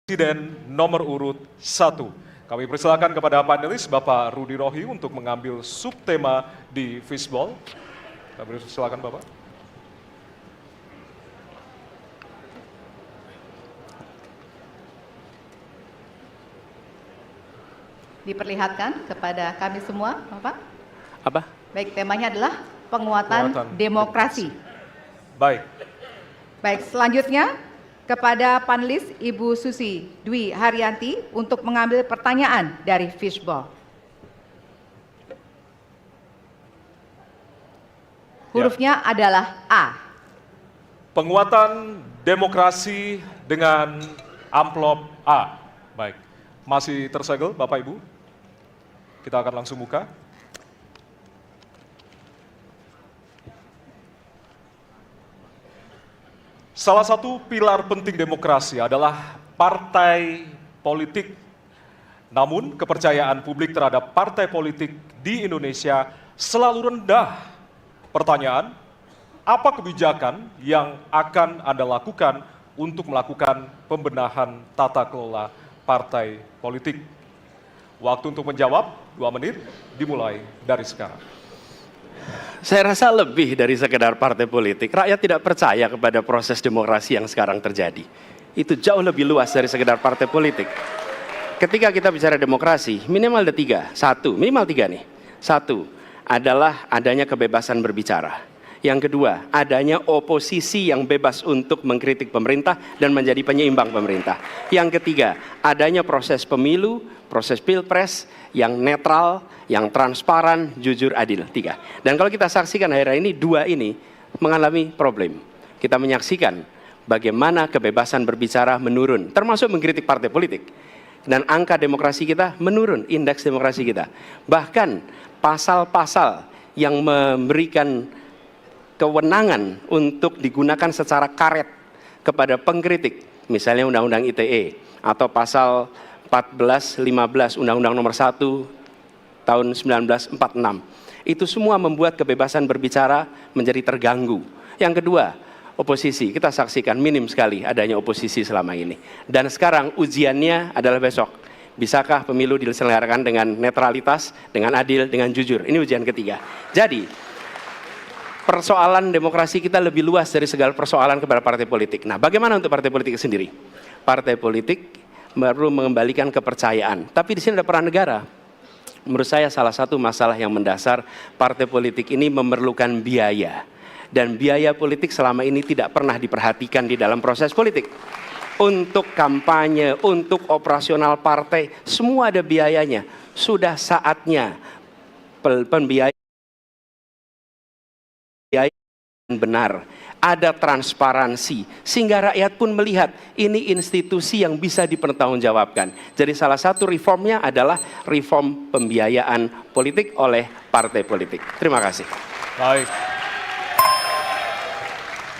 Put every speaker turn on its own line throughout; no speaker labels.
Presiden nomor urut 1. Kami persilakan kepada panelis Bapak Rudy Rohi untuk mengambil subtema di Fishball. Kami persilakan Bapak.
Diperlihatkan kepada kami semua, Bapak.
Apa?
Baik, temanya adalah penguatan demokrasi.
Baik.
Baik, selanjutnya kepada panelis Ibu Susi Dwi Haryanti untuk mengambil pertanyaan dari Fishball. Hurufnya adalah A.
Penguatan demokrasi dengan amplop A. Baik. Masih tersegel Bapak Ibu? Kita akan langsung buka. Salah satu pilar penting demokrasi adalah partai politik. Namun kepercayaan publik terhadap partai politik di Indonesia selalu rendah. Pertanyaan, apa kebijakan yang akan Anda lakukan untuk melakukan pembenahan tata kelola partai politik? Waktu untuk menjawab 2 menit dimulai dari sekarang.
Saya rasa lebih dari sekedar partai politik. Rakyat tidak percaya kepada proses demokrasi yang sekarang terjadi. Itu jauh lebih luas dari sekedar partai politik. Ketika kita bicara demokrasi, minimal ada 3. Minimal 3 nih. 1 adalah adanya kebebasan berbicara. Yang kedua, adanya oposisi yang bebas untuk mengkritik pemerintah dan menjadi penyeimbang pemerintah. Yang ketiga, adanya proses pemilu, proses pilpres yang netral, yang transparan, jujur, adil. 3. Dan kalau kita saksikan akhir-akhir ini, 2 ini mengalami problem. Kita menyaksikan bagaimana kebebasan berbicara menurun, termasuk mengkritik partai politik. Dan angka demokrasi kita menurun, indeks demokrasi kita. Bahkan pasal-pasal yang memberikan kewenangan untuk digunakan secara karet kepada pengkritik, misalnya Undang-Undang ITE atau pasal 14, 15 Undang-Undang nomor 1 tahun 1946. Itu semua membuat kebebasan berbicara menjadi terganggu. Yang kedua, oposisi. Kita saksikan minim sekali adanya oposisi selama ini. Dan sekarang ujiannya adalah besok. Bisakah pemilu diselenggarakan dengan netralitas, dengan adil, dengan jujur? Ini ujian ketiga. Jadi, persoalan demokrasi kita lebih luas dari segala persoalan kepada partai politik. Nah, bagaimana untuk partai politik sendiri? Partai politik baru mengembalikan kepercayaan. Tapi di sini ada peran negara. Menurut saya salah satu masalah yang mendasar partai politik ini memerlukan biaya. Dan biaya politik selama ini tidak pernah diperhatikan di dalam proses politik. Untuk kampanye, untuk operasional partai, semua ada biayanya. Sudah saatnya pembiayaan benar, ada transparansi, sehingga rakyat pun melihat ini institusi yang bisa dipertanggungjawabkan. Jadi salah satu reformnya adalah reform pembiayaan politik oleh partai politik. Terima kasih.
Baik.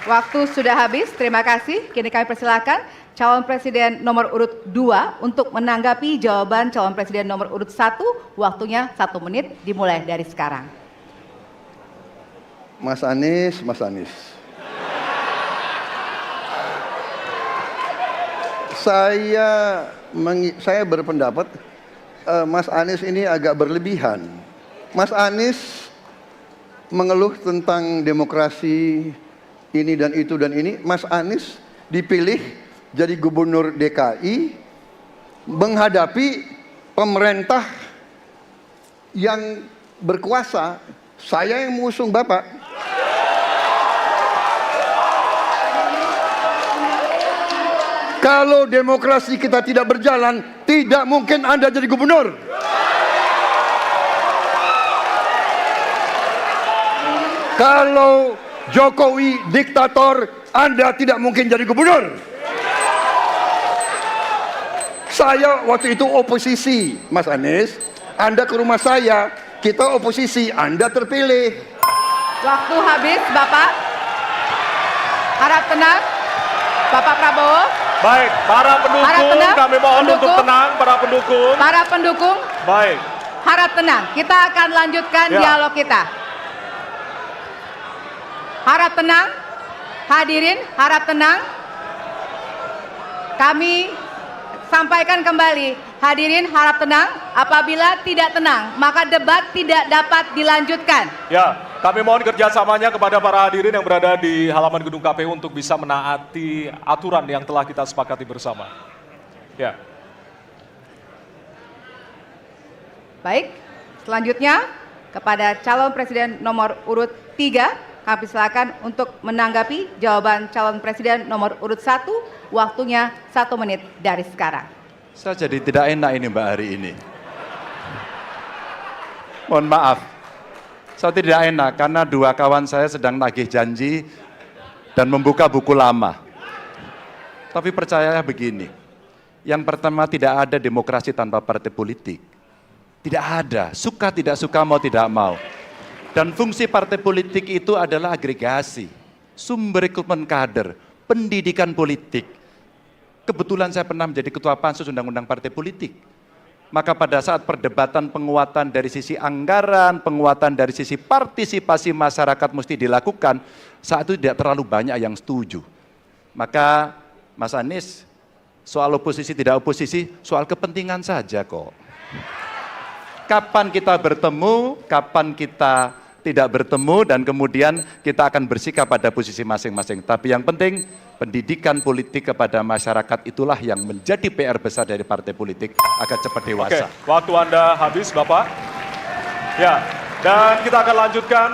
Waktu sudah habis, terima kasih. Kini kami persilakan calon presiden nomor urut 2 untuk menanggapi jawaban calon presiden nomor urut 1. Waktunya 1 menit dimulai dari sekarang.
Mas Anies. Saya berpendapat Mas Anies ini agak berlebihan. Mas Anies mengeluh tentang demokrasi ini dan itu dan ini. Mas Anies dipilih jadi gubernur DKI menghadapi pemerintah yang berkuasa. Saya yang mengusung Bapak. Kalau demokrasi kita tidak berjalan, tidak mungkin Anda jadi gubernur. Kalau Jokowi diktator, Anda tidak mungkin jadi gubernur. Saya waktu itu oposisi, Mas Anies. Anda ke rumah saya, kita oposisi, Anda terpilih.
Waktu habis, Bapak. Harap tenang, Bapak Prabowo.
Baik, para pendukung, kami mohon untuk tenang, para pendukung.
Para pendukung,
baik.
Harap tenang, kita akan lanjutkan dialog kita. Harap tenang, hadirin, harap tenang. Kami sampaikan kembali, hadirin harap tenang. Apabila tidak tenang, maka debat tidak dapat dilanjutkan.
Ya, kami mohon kerjasamanya kepada para hadirin yang berada di halaman gedung KPU untuk bisa menaati aturan yang telah kita sepakati bersama. Ya.
Baik, selanjutnya kepada calon presiden nomor urut 3, kami silakan untuk menanggapi jawaban calon presiden nomor urut 1, waktunya 1 menit dari sekarang.
Saya jadi tidak enak ini Mbak hari ini. Mohon maaf, saya tidak enak karena dua kawan saya sedang nagih janji dan membuka buku lama. Tapi percaya begini, yang pertama tidak ada demokrasi tanpa partai politik. Tidak ada, suka tidak suka, mau tidak mau. Dan fungsi partai politik itu adalah agregasi, sumber rekrutmen kader, pendidikan politik. Kebetulan saya pernah menjadi ketua pansus undang-undang partai politik. Maka pada saat perdebatan penguatan dari sisi anggaran, penguatan dari sisi partisipasi masyarakat mesti dilakukan, saat itu tidak terlalu banyak yang setuju. Maka Mas Anies, soal oposisi tidak oposisi, soal kepentingan saja kok. Kapan kita bertemu, kapan kita tidak bertemu, dan kemudian kita akan bersikap pada posisi masing-masing. Tapi yang penting, pendidikan politik kepada masyarakat itulah yang menjadi PR besar dari partai politik agar cepat dewasa.
Oke, waktu Anda habis, Bapak. Ya, dan kita akan lanjutkan.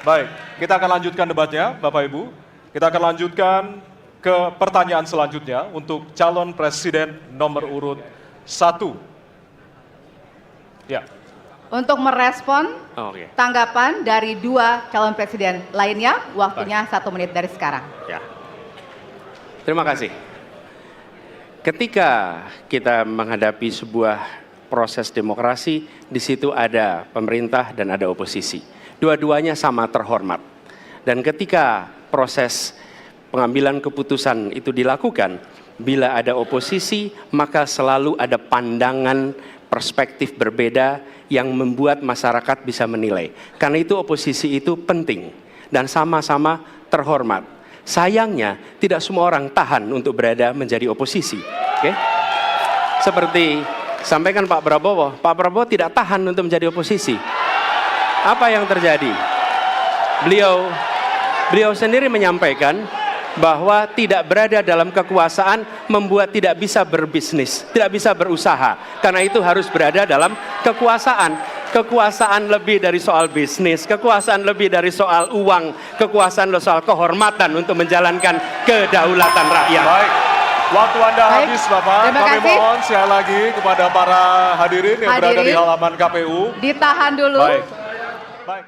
Baik, kita akan lanjutkan debatnya, Bapak Ibu. Kita akan lanjutkan ke pertanyaan selanjutnya untuk calon presiden nomor urut 1. Ya.
Untuk merespon
Oke.
tanggapan dari 2 calon presiden lainnya, waktunya 1 menit dari sekarang.
Ya. Terima kasih. Ketika kita menghadapi sebuah proses demokrasi, di situ ada pemerintah dan ada oposisi. Dua-duanya sama terhormat. Dan ketika proses pengambilan keputusan itu dilakukan, bila ada oposisi, maka selalu ada pandangan perspektif berbeda yang membuat masyarakat bisa menilai. Karena itu oposisi itu penting dan sama-sama terhormat. Sayangnya tidak semua orang tahan untuk berada menjadi oposisi. Oke? Seperti sampaikan Pak Prabowo tidak tahan untuk menjadi oposisi. Apa yang terjadi? Beliau sendiri menyampaikan bahwa tidak berada dalam kekuasaan membuat tidak bisa berbisnis, tidak bisa berusaha. Karena itu harus berada dalam kekuasaan. Kekuasaan lebih dari soal bisnis, kekuasaan lebih dari soal uang, kekuasaan soal kehormatan untuk menjalankan kedaulatan rakyat.
Baik, waktu Anda
Baik,
habis, Bapak.
terima
Kami
kasih.
mohon sekali lagi kepada para hadirin yang berada di
Hadirin,
halaman KPU.
ditahan dulu.
Baik. Baik.